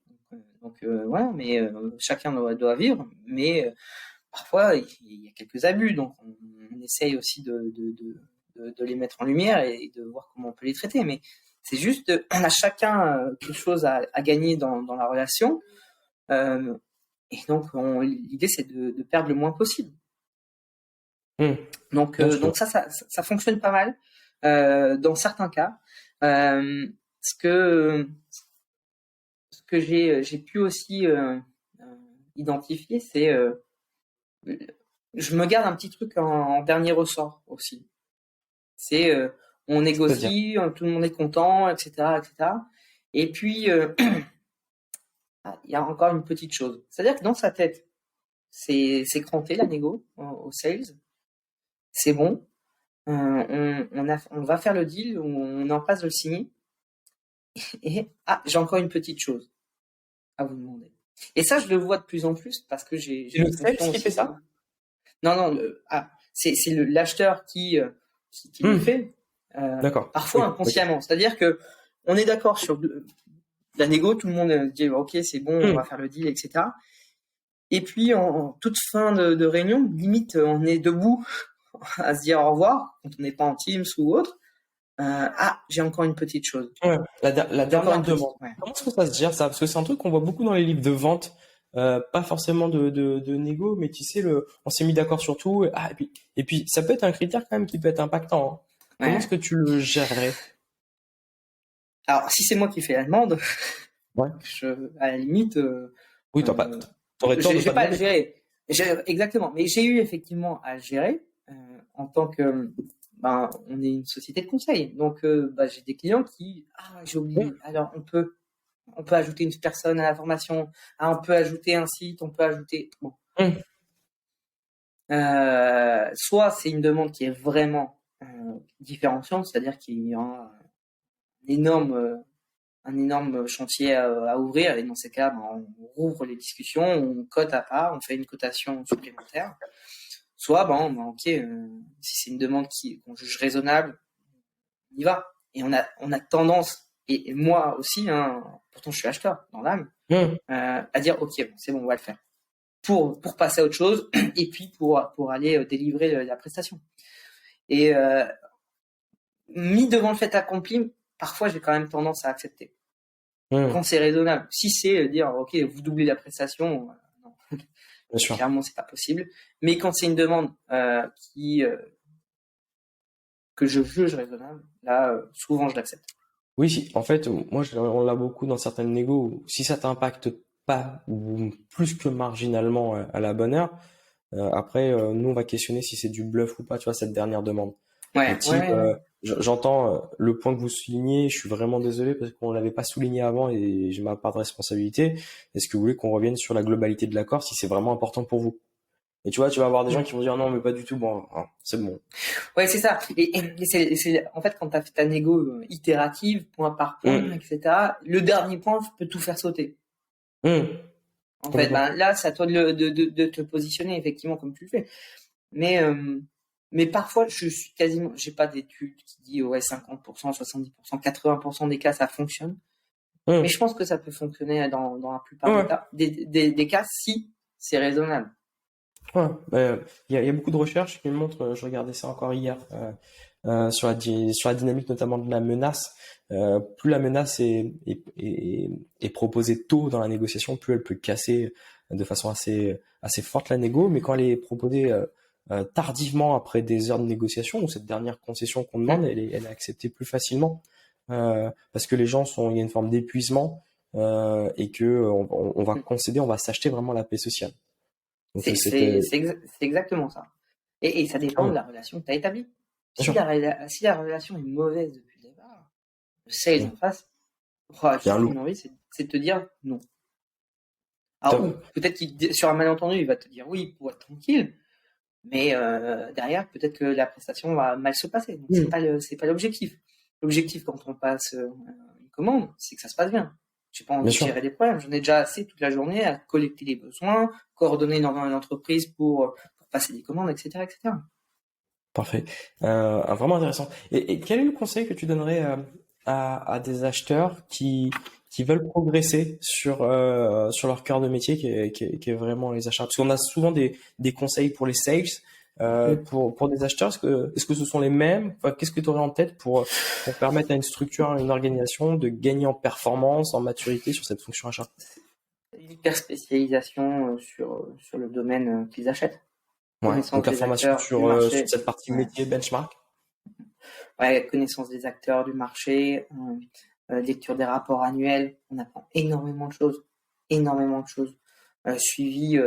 Donc voilà, mais chacun doit vivre. Mais parfois, il y a quelques abus. Donc on essaye aussi de les mettre en lumière et de voir comment on peut les traiter. Mais c'est juste, on a chacun quelque chose à gagner dans la relation. Et donc, l'idée, c'est de perdre le moins possible. hum, Donc, bien sûr. donc ça fonctionne pas mal dans certains cas. Ce que j'ai pu aussi identifier, c'est je me garde un petit truc en dernier ressort aussi. C'est on C'est-à-dire, négocie, tout le monde est content, etc., etc. Et puis il y a encore une petite chose. C'est-à-dire que dans sa tête, c'est cranté la négo au sales, c'est bon. On va faire le deal, on est en passe de le signer. Et j'ai encore une petite chose à vous demander. Et ça, je le vois de plus en plus parce que j'ai c'est le sales qui fait ça? Non, non, c'est l'acheteur qui le Hum, fait, d'accord. parfois Oui, ok. inconsciemment. C'est-à-dire que on est d'accord sur la négo, tout le monde dit ok, c'est bon, on Hum, va faire le deal, etc. Et puis en toute fin de réunion, limite, on est debout à se dire au revoir quand on n'est pas en Teams ou autre. J'ai encore une petite chose. ouais. La J'ai encore dernière une petite. demande. Ouais. Comment est-ce que ça se gère ça? Parce que c'est un truc qu'on voit beaucoup dans les livres de vente, pas forcément de négo, mais tu sais, on s'est mis d'accord sur tout. Et puis, ça peut être un critère quand même qui peut être impactant, hein. Comment est-ce Ouais. que tu le gérerais? Alors, si c'est moi qui fais la demande, Ouais. à la limite, Oui, euh, t'aurais tort de j'ai pas pas à le demander. gérer. Exactement. Mais j'ai eu effectivement à le gérer en tant que, ben, on est une société de conseil. Donc, j'ai des clients qui, j'ai Hum, oublié. Alors, on peut ajouter une personne à la formation. On peut ajouter un site. On peut ajouter. Bon. hum, Soit c'est une demande qui est vraiment différenciante, c'est-à-dire qu'il y a un énorme chantier à ouvrir, et dans ces cas, on rouvre les discussions, on cote à part, on fait une cotation supplémentaire. Soit, ok, si c'est une demande qu'on juge raisonnable, on y va. Et on a tendance, et moi aussi, hein, pourtant je suis acheteur dans l'âme, hum. à dire ok, bon, c'est bon, on va le faire. Pour passer à autre chose, et puis pour aller délivrer la prestation. Et mis devant le fait accompli, parfois j'ai quand même tendance à accepter. Quand c'est raisonnable. Si c'est dire ok, vous doublez la prestation, non, Bien sûr. clairement c'est pas possible. Mais quand c'est une demande que je juge raisonnable, là souvent je l'accepte. Oui, en fait, moi, on l'a beaucoup dans certaines négos. Si ça t'impacte pas ou plus que marginalement à la bonne heure, après, nous, on va questionner si c'est du bluff ou pas, tu vois, cette dernière demande. Ouais, Le type, ouais. j'entends le point que vous soulignez, je suis vraiment désolé parce qu'on l'avait pas souligné avant et j'ai ma part de responsabilité. Est-ce que vous voulez qu'on revienne sur la globalité de l'accord si c'est vraiment important pour vous? Et tu vois, tu vas avoir des gens qui vont dire non, mais pas du tout, bon, hein, c'est bon. Ouais, c'est ça. Et c'est, en fait, quand tu as fait ta négo itérative, point par point, etc., le dernier point peut tout faire sauter. En fait, là, c'est à toi de te positionner, effectivement, comme tu le fais. Mais parfois, j'ai pas d'études qui dit, ouais, 50%, 70%, 80% des cas, ça fonctionne. Mais je pense que ça peut fonctionner dans la plupart des cas si c'est raisonnable. Ouais, il y a beaucoup de recherches qui montrent, je regardais ça encore hier, sur la dynamique notamment de la menace. Plus la menace est proposée tôt dans la négociation, plus elle peut casser de façon assez forte la négo. Mais quand elle est proposée tardivement après des heures de négociation, ou cette dernière concession qu'on demande, elle est acceptée plus facilement, parce que les gens il y a une forme d'épuisement, et que on va concéder, on va s'acheter vraiment la paix sociale. C'est exactement ça. Et ça dépend de la relation que tu as établie. Si la relation est mauvaise depuis le départ, le sales en face, j'ai une envie, c'est de te dire non. Alors, peut-être sur un malentendu, il va te dire oui pour être tranquille, mais derrière, peut-être que la prestation va mal se passer. Donc, c'est pas l'objectif. L'objectif, quand on passe une commande, c'est que ça se passe bien. J'ai pas envie de gérer des problèmes. J'en ai déjà assez toute la journée à collecter les besoins, coordonner dans une entreprise pour passer des commandes, etc., etc. Parfait. Vraiment intéressant. Et quel est le conseil que tu donnerais à des acheteurs qui veulent progresser sur leur cœur de métier qui est vraiment les achats? Parce qu'on a souvent des conseils pour les sales. Pour des acheteurs, est-ce que ce sont les mêmes? Enfin, qu'est-ce que tu aurais en tête pour permettre à une structure, à une organisation de gagner en performance, en maturité sur cette fonction achat? Hyper spécialisation sur le domaine qu'ils achètent. Ouais, donc la formation sur cette partie métier benchmark. Ouais, connaissance des acteurs du marché, lecture des rapports annuels, on apprend énormément de choses. Suivi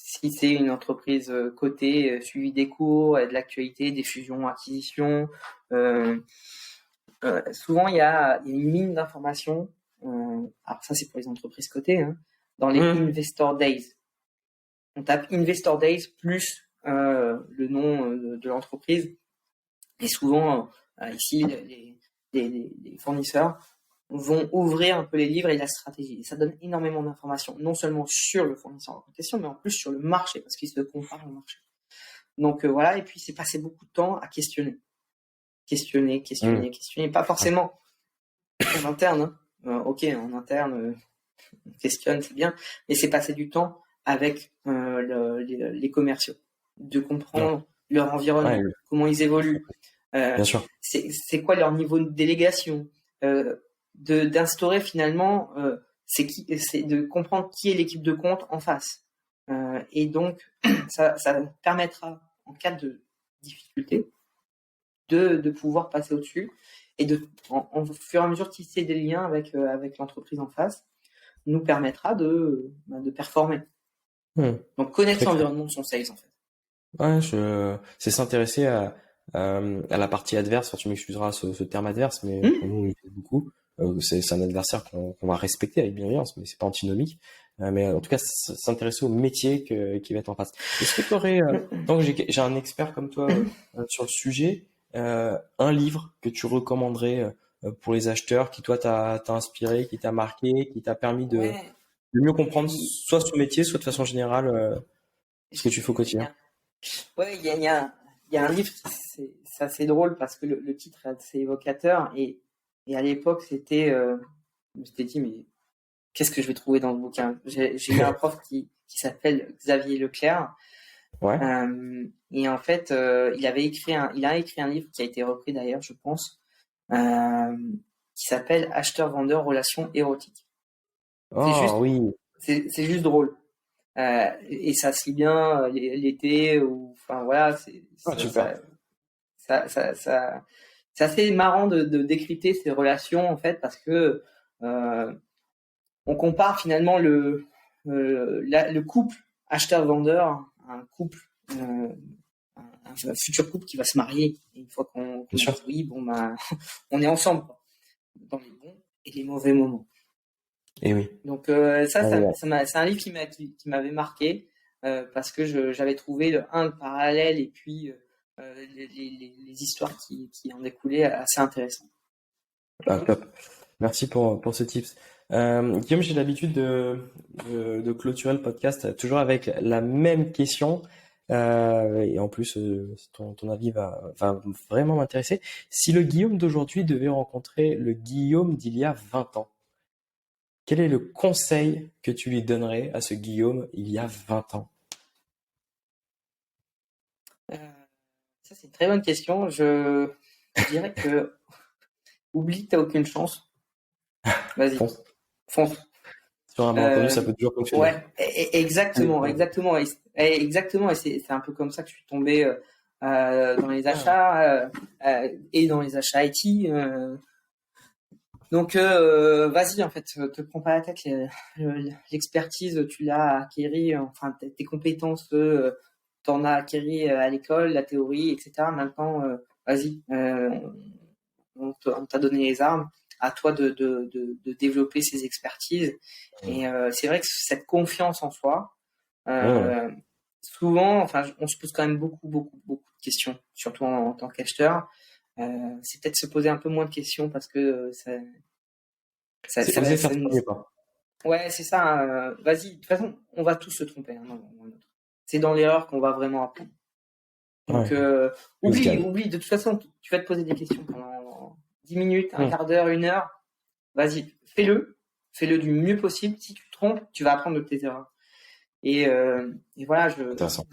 si c'est une entreprise cotée, suivi des cours, de l'actualité, des fusions, acquisitions. Souvent, il y a une mine d'informations. Alors ça, c'est pour les entreprises cotées, hein, dans les Investor Days. On tape Investor Days plus le nom de l'entreprise. Et souvent, ici, les fournisseurs vont ouvrir un peu les livres et la stratégie. Et ça donne énormément d'informations, non seulement sur le fournisseur en question, mais en plus sur le marché, parce qu'ils se comparent au marché. Donc voilà, et puis c'est passé beaucoup de temps à questionner. Questionner. Pas forcément en interne. Ok, en interne, on questionne, c'est bien, mais c'est passer du temps avec les commerciaux, de comprendre leur environnement, comment ils évoluent, Bien sûr. c'est quoi leur niveau de délégation, d'instaurer finalement, c'est de comprendre qui est l'équipe de compte en face, et donc ça permettra en cas de difficulté de pouvoir passer au-dessus et en fur et à mesure tisser des liens avec l'entreprise en face nous permettra de performer. Donc connaître l'environnement de son sales en fait. Ouais, c'est s'intéresser à la partie adverse. Enfin, tu m'excuseras ce terme adverse, mais pour nous, on l'utilise beaucoup. C'est un adversaire qu'on va respecter avec bienveillance, mais c'est pas antinomique. Mais en tout cas, s'intéresser au métier qui va être en face. Est-ce que tu aurais, tant que j'ai un expert comme toi sur le sujet, un livre que tu recommanderais pour les acheteurs qui toi t'a inspiré, qui t'a marqué, qui t'a permis de mieux comprendre soit ce métier, soit de façon générale ce que tu fais au quotidien? Ouais, il y a un livre, c'est assez drôle parce que le titre est assez évocateur et à l'époque c'était, je me suis dit mais qu'est-ce que je vais trouver dans le bouquin? J'ai eu un prof qui s'appelle Xavier Leclerc. Ouais. Et en fait, il a écrit un livre qui a été repris d'ailleurs, je pense, qui s'appelle Acheteur-vendeur relations érotiques. C'est juste drôle. Et ça se lit bien l'été ou enfin voilà, c'est assez marrant de décrypter ces relations en fait parce que on compare finalement le couple acheteur-vendeur à un couple un futur couple qui va se marier. Et une fois qu'on dit oui, on est ensemble quoi, dans les bons et les mauvais moments. Et oui. Donc c'est un livre qui m'avait marqué parce que j'avais trouvé le parallèle et puis les histoires qui en découlaient assez intéressantes. Ah, top. Merci pour ce tips. Guillaume, j'ai l'habitude de clôturer le podcast toujours avec la même question. Et en plus, ton avis va vraiment m'intéresser. Si le Guillaume d'aujourd'hui devait rencontrer le Guillaume d'il y a 20 ans, quel est le conseil que tu lui donnerais à ce Guillaume il y a 20 ans? Ça, c'est une très bonne question. Je dirais que oublie que t'as aucune chance. Vas-y, fonce. Sur un malentendu, ça peut toujours fonctionner. Ouais, exactement. Et c'est un peu comme ça que je suis tombé dans les achats et dans les achats IT. Donc, vas-y, en fait, te prends pas la tête. L'expertise, tu l'as acquérie, enfin, tes compétences, t'en as acquéri à l'école, la théorie, etc. Maintenant, vas-y, on t'a donné les armes. À toi de développer ces expertises. Et c'est vrai que cette confiance en soi, souvent, enfin, on se pose quand même beaucoup de questions, surtout en tant qu'acheteur. C'est peut-être se poser un peu moins de questions parce que c'est oser faire premier pas. Ouais, c'est ça. Vas-y, de toute façon, on va tous se tromper. Hein, c'est dans l'erreur qu'on va vraiment apprendre. Donc, oublie. De toute façon, tu vas te poser des questions pendant 10 minutes, un quart d'heure, 1 heure. Vas-y, fais-le du mieux possible. Si tu te trompes, tu vas apprendre de tes erreurs. Et voilà, je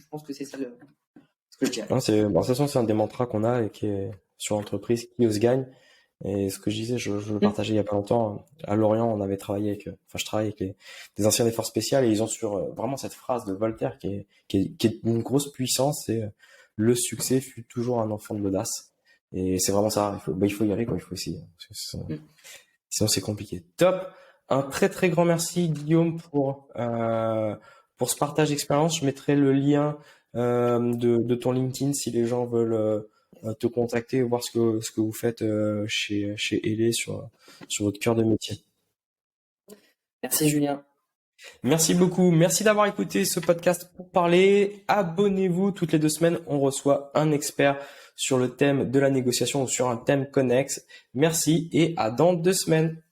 pense que c'est ça ce que je dirais. De toute façon, c'est un des mantras qu'on a et qui est sur l'entreprise, qui ose gagne. Et ce que je disais, je le partageais il y a pas longtemps. À Lorient, on avait travaillé je travaille avec des anciens des forces spéciales et ils ont sur vraiment cette phrase de Voltaire qui est une grosse puissance. C'est le succès fut toujours un enfant de l'audace. Et c'est vraiment ça. Il faut y aller, quoi. Il faut essayer. Sinon, c'est compliqué. Top. Un très, très grand merci, Guillaume, pour ce partage d'expérience. Je mettrai le lien de ton LinkedIn si les gens veulent te contacter, voir ce que vous faites chez Elé sur votre cœur de métier. Merci, Julien. Merci beaucoup. Merci d'avoir écouté ce podcast pour parler. Abonnez-vous. Toutes les 2 semaines, on reçoit un expert sur le thème de la négociation ou sur un thème connexe. Merci et à dans 2 semaines.